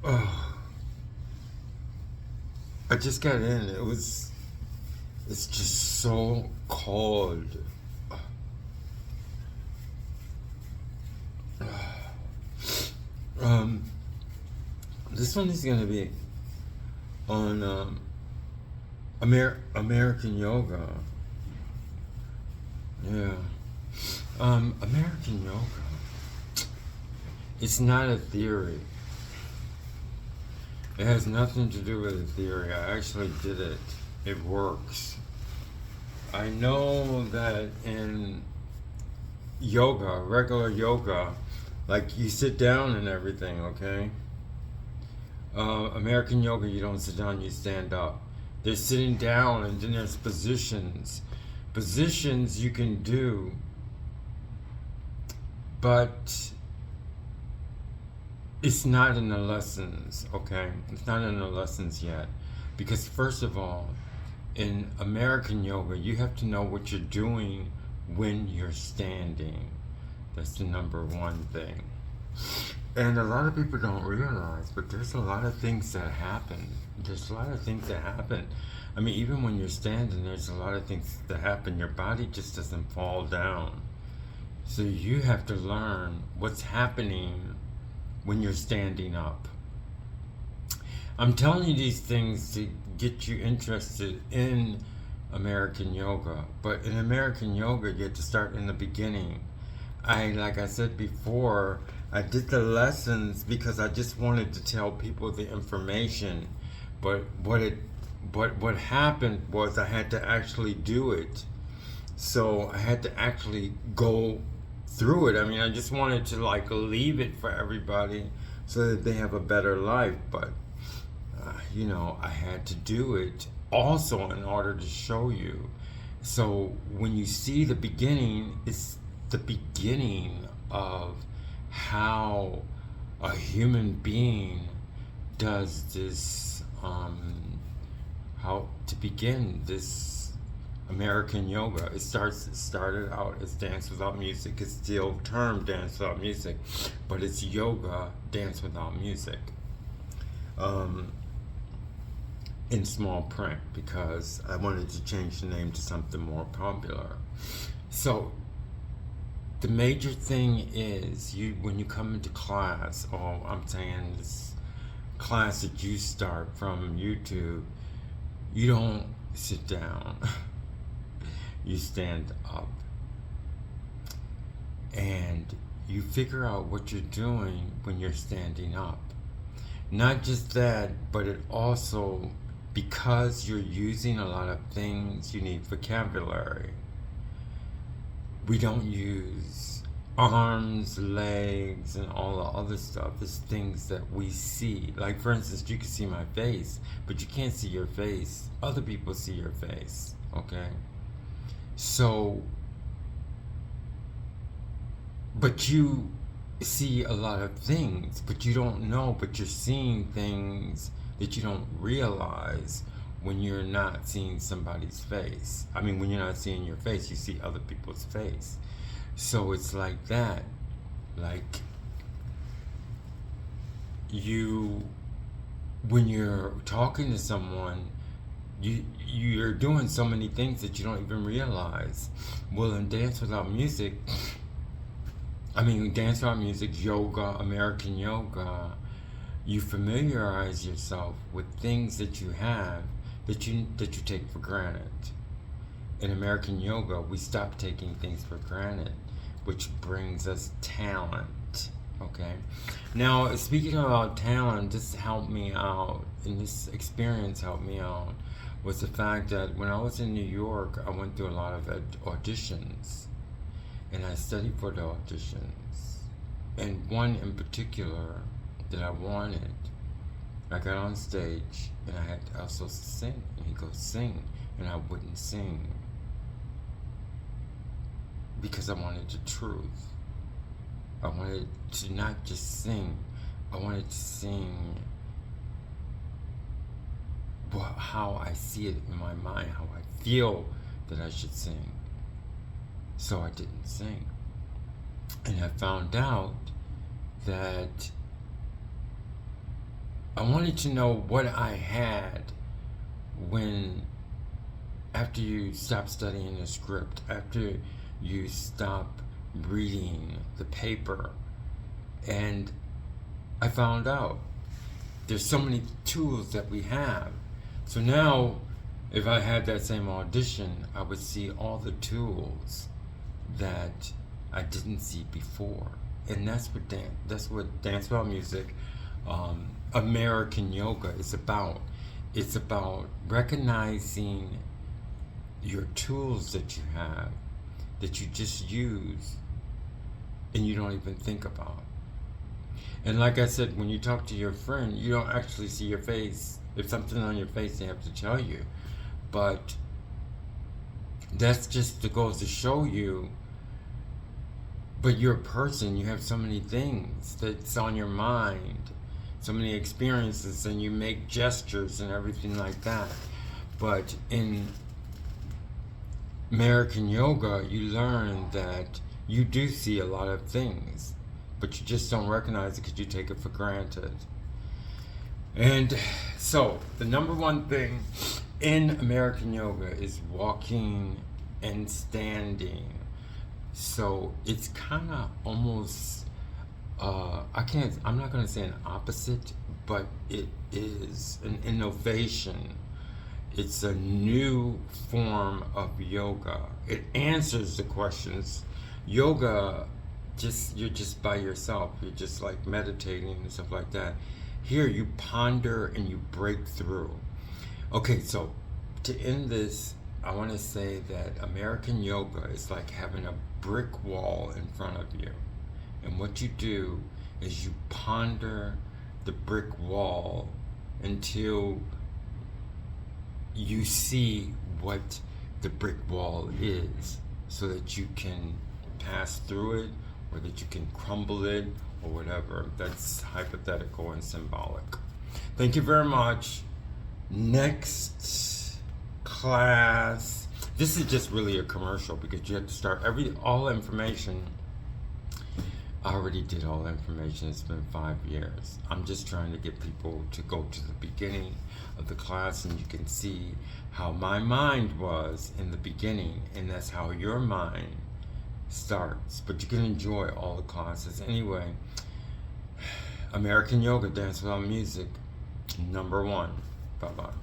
Oh, I just got in. It's just so cold. Um, this one is gonna be on American yoga. Yeah. American yoga. It's not a theory. It has nothing to do with a theory. I actually did it. It works. I know that in yoga, regular yoga, like you sit down and everything, okay? American yoga, you don't sit down, you stand up. There's sitting down, and then there's positions. Positions you can do, but it's not in the lessons, okay? It's not in the lessons yet. Because, first of all, in American yoga, you have to know what you're doing when you're standing. That's the number one thing. And a lot of people don't realize, but there's a lot of things that happen. There's a lot of things that happen. I mean, even when you're standing, there's a lot of things that happen. Your body just doesn't fall down. So you have to learn what's happening when you're standing up. I'm telling you these things to get you interested in American yoga. But in American yoga, you have to start in the beginning. Like I said before, I did the lessons because I just wanted to tell people the information. But what happened was I had to actually do it. So I had to actually go through it. I mean, I just wanted to like leave it for everybody so that they have a better life. But I had to do it also in order to show you. So when you see the beginning, it's the beginning of how a human being does this, how to begin this American yoga. It started out as dance without music. It's still termed dance without music, but it's yoga dance without music. Um, in small print because I wanted to change the name to something more popular. So the major thing is you when you come into class, or I'm saying this class that you start from YouTube, you don't sit down. You stand up and you figure out what you're doing when you're standing up. Not just that, but it also, because you're using a lot of things, you need vocabulary. We don't use arms, legs, and all the other stuff. It's things that we see. Like, for instance, you can see my face, but you can't see your face. Other people see your face, okay? So, but you see a lot of things, but you don't know, but you're seeing things that you don't realize when you're not seeing somebody's face. I mean, when you're not seeing your face, you see other people's face. So it's like that. Like, when you're talking to someone, you're doing so many things that you don't even realize. Well, in Dance Without Music, Dance Without Music, yoga, American yoga, you familiarize yourself with things that you have that you take for granted. In American yoga, we stop taking things for granted, which brings us talent. Okay. Now, speaking about talent, this helped me out, and this experience helped me out, was the fact that when I was in New York, I went through a lot of auditions, and I studied for the auditions. And one in particular that I wanted, I got on stage and I had to also sing. And he goes, sing. And I wouldn't sing because I wanted the truth. I wanted to not just sing, I wanted to sing how I see it in my mind, how I feel that I should sing. So I didn't sing. And I found out that I wanted to know what I had when, after you stop studying the script, after you stop reading the paper. And I found out there's so many tools that we have. So now, if I had that same audition, I would see all the tools that I didn't see before. And that's what Dance About Music, American Yoga is about. It's about recognizing your tools that you have, that you just use and you don't even think about. And like I said, when you talk to your friend, you don't actually see your face. If something's on your face, they have to tell you. But that's just the goes to show you. But you're a person, you have so many things that's on your mind, so many experiences, and you make gestures and everything like that. But in American Yoga, you learn that you do see a lot of things, but you just don't recognize it because you take it for granted. And so, the number one thing in American Yoga is walking and standing. So it's kind of almost, I'm not going to say an opposite, but it is an innovation. It's a new form of yoga. It answers the questions. Yoga, you're just by yourself. You're just like meditating and stuff like that. Here you ponder and you break through. Okay, so to end this, I want to say that American Yoga is like having a brick wall in front of you. And what you do is you ponder the brick wall until you see what the brick wall is, so that you can pass through it, or that you can crumble it, or whatever. That's hypothetical and symbolic. Thank you very much. Next class. This is just really a commercial because you have to start all information. I already did all the information. It's been 5 years. I'm just trying to get people to go to the beginning of the class, and you can see how my mind was in the beginning, and that's how your mind starts. But you can enjoy all the classes anyway. American Yoga, Dance Without Music, #1. Bye-bye.